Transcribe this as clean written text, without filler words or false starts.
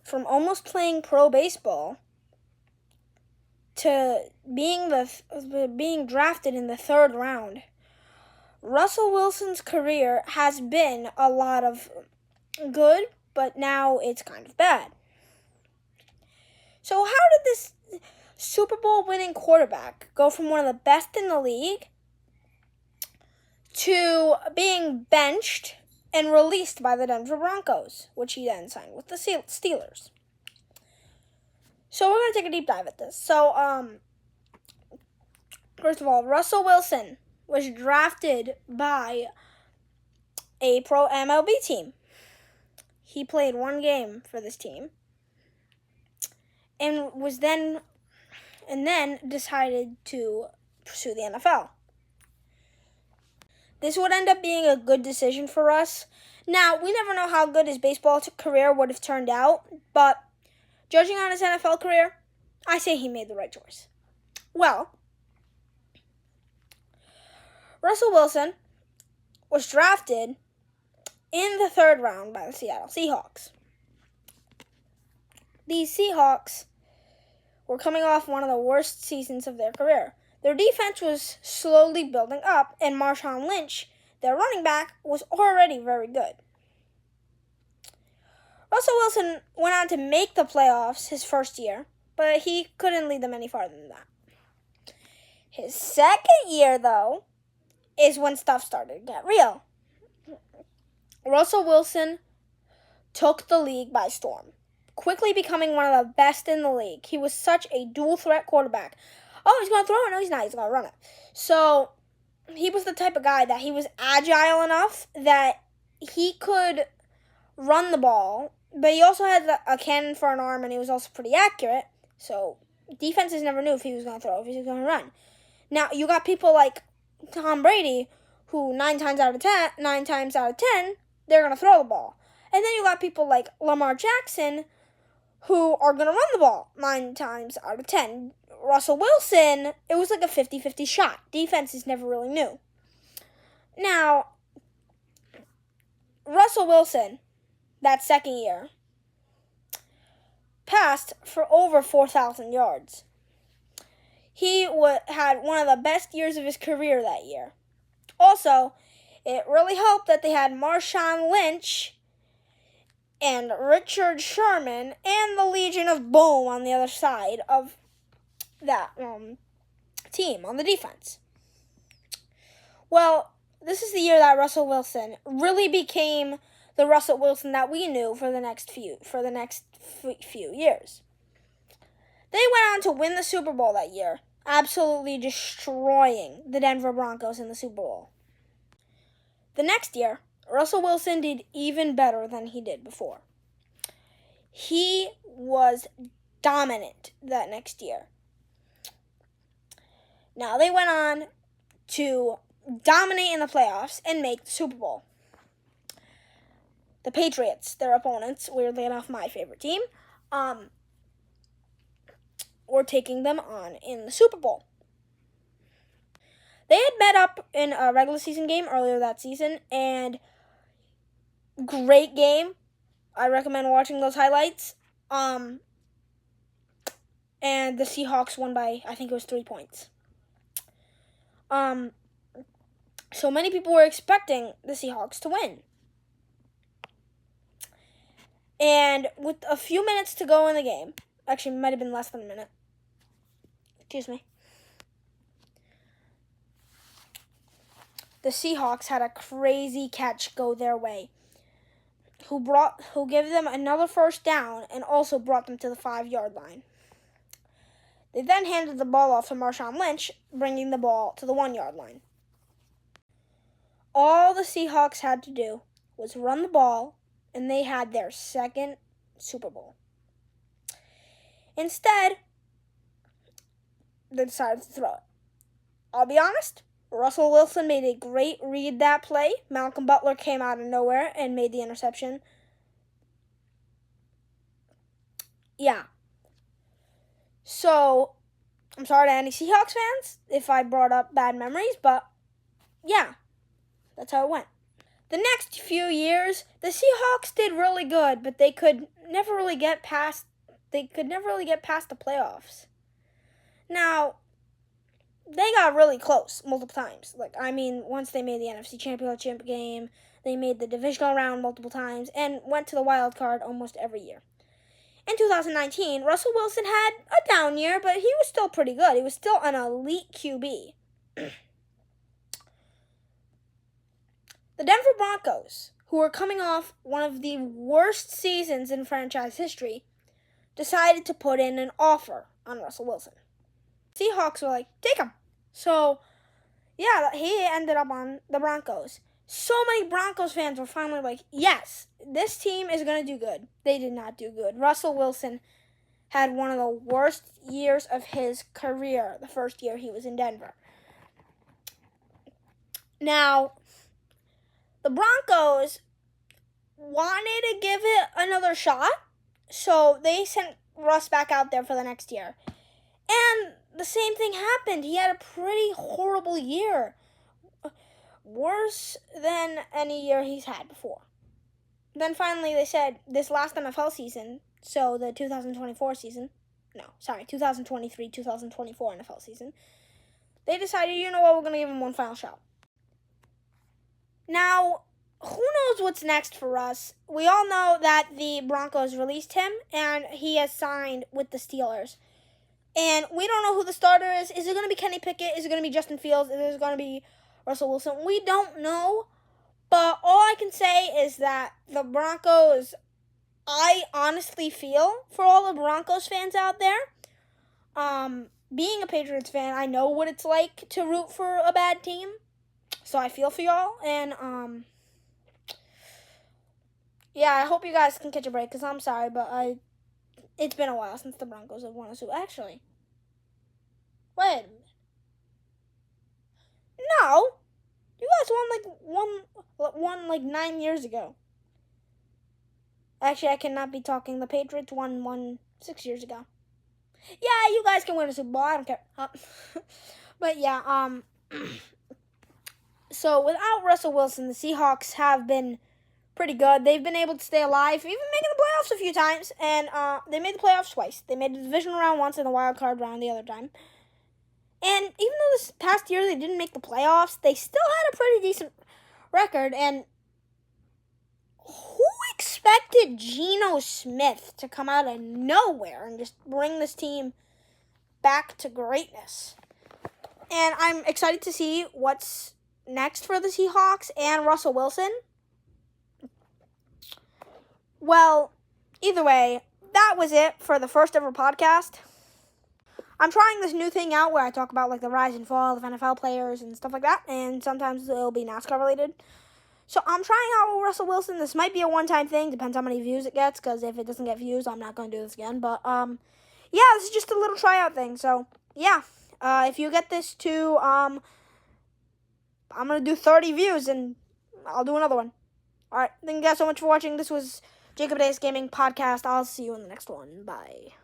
from almost playing pro baseball to being drafted in the 3rd round. Russell Wilson's career has been a lot of good, but now it's kind of bad. So how did this Super Bowl winning quarterback go from one of the best in the league to being benched and released by the Denver Broncos, which he then signed with the Steelers? So we're going to take a deep dive at this. So, first of all, Russell Wilson was drafted by a pro MLB team. He played 1 game for this team and then decided to pursue the NFL. This would end up being a good decision for us. Now, we never know how good his baseball career would have turned out, but judging on his NFL career, I say he made the right choice. Well, Russell Wilson was drafted in the 3rd round by the Seattle Seahawks. These Seahawks were coming off one of the worst seasons of their career. Their defense was slowly building up, and Marshawn Lynch, their running back, was already very good. Russell Wilson went on to make the playoffs his first year, but he couldn't lead them any farther than that. His 2nd year, though, is when stuff started to get real. Russell Wilson took the league by storm, quickly becoming one of the best in the league. He was such a dual-threat quarterback. Oh, he's going to throw it? No, he's not. He's going to run it. So he was the type of guy that he was agile enough that he could run the ball, but he also had a cannon for an arm, and he was also pretty accurate. So defenses never knew if he was going to throw, if he was going to run. Now, you got people like Tom Brady, who 9 times out of 10, they're going to throw the ball. And then you got people like Lamar Jackson, who are going to run the ball 9 times out of 10. Russell Wilson, it was like a 50-50 shot. Defenses never really knew. Now, Russell Wilson, that 2nd year, passed for over 4,000 yards. He had one of the best years of his career that year. Also, it really helped that they had Marshawn Lynch and Richard Sherman and the Legion of Boom on the other side of that team on the defense. Well, this is the year that Russell Wilson really became the Russell Wilson that we knew for the next few years. They went on to win the Super Bowl that year, absolutely destroying the Denver Broncos in the Super Bowl. The next year, Russell Wilson did even better than he did before. He was dominant that next year. Now, they went on to dominate in the playoffs and make the Super Bowl. The Patriots, their opponents, weirdly enough my favorite team, were taking them on in the Super Bowl. They had met up in a regular season game earlier that season, and great game. I recommend watching those highlights. And the Seahawks won by, I think it was 3 points. So many people were expecting the Seahawks to win. And with a few minutes to go in the game, actually it might have been less than a minute. Excuse me. The Seahawks had a crazy catch go their way, who gave them another first down and also brought them to the 5-yard line. They then handed the ball off to Marshawn Lynch, bringing the ball to the 1-yard line. All the Seahawks had to do was run the ball, and they had their 2nd Super Bowl. Instead, they decided to throw it. I'll be honest, Russell Wilson made a great read that play. Malcolm Butler came out of nowhere and made the interception. Yeah. So, I'm sorry to any Seahawks fans if I brought up bad memories, but yeah, that's how it went. the next few years, the Seahawks did really good, but they could never really get past the playoffs. Now, they got really close multiple times. Once they made the NFC Championship game, they made the divisional round multiple times, and went to the wild card almost every year. In 2019, Russell Wilson had a down year, but he was still pretty good. He was still an elite QB. The Denver Broncos, who were coming off one of the worst seasons in franchise history, decided to put in an offer on Russell Wilson. Seahawks were like, take him. So, yeah, he ended up on the Broncos. So many Broncos fans were finally like, yes, this team is going to do good. They did not do good. Russell Wilson had one of the worst years of his career the first year he was in Denver. Now, the Broncos wanted to give it another shot, so they sent Russ back out there for the next year. And the same thing happened. He had a pretty horrible year. Worse than any year he's had before. Then finally they said this last NFL season, so the 2023-2024 NFL season, they decided, you know what, we're going to give him one final shot. Now, who knows what's next for Russ? We all know that the Broncos released him, and he has signed with the Steelers. And we don't know who the starter is. Is it going to be Kenny Pickett? Is it going to be Justin Fields? Is it going to be Russell Wilson? We don't know. But all I can say is that the Broncos, I honestly feel for all the Broncos fans out there. Being a Patriots fan, I know what it's like to root for a bad team. So I feel for y'all. And, yeah, I hope you guys can catch a break, because I'm sorry, but it's been a while since the Broncos have won a Super Bowl. Actually, wait a minute. No, you guys won like 9 years ago. Actually, I cannot be talking. The Patriots won 6 years ago. Yeah, you guys can win a Super Bowl. I don't care. But yeah, so without Russell Wilson, the Seahawks have been pretty good. They've been able to stay alive, even making the playoffs a few times, and they made the playoffs twice. They made the divisional round once and the wild card round the other time. And even though this past year they didn't make the playoffs, they still had a pretty decent record. And who expected Geno Smith to come out of nowhere and just bring this team back to greatness? And I'm excited to see what's next for the Seahawks and Russell Wilson. Well, either way, that was it for the first ever podcast. I'm trying this new thing out where I talk about like the rise and fall of NFL players and stuff like that, and sometimes it'll be NASCAR related. So I'm trying out with Russell Wilson. This might be a one-time thing, depends how many views it gets, because if it doesn't get views, I'm not going to do this again. But yeah, this is just a little tryout thing. So yeah, if you get this to I'm going to do 30 views, and I'll do another one. All right, thank you guys so much for watching. This was Jacob Days Gaming Podcast. I'll see you in the next one. Bye.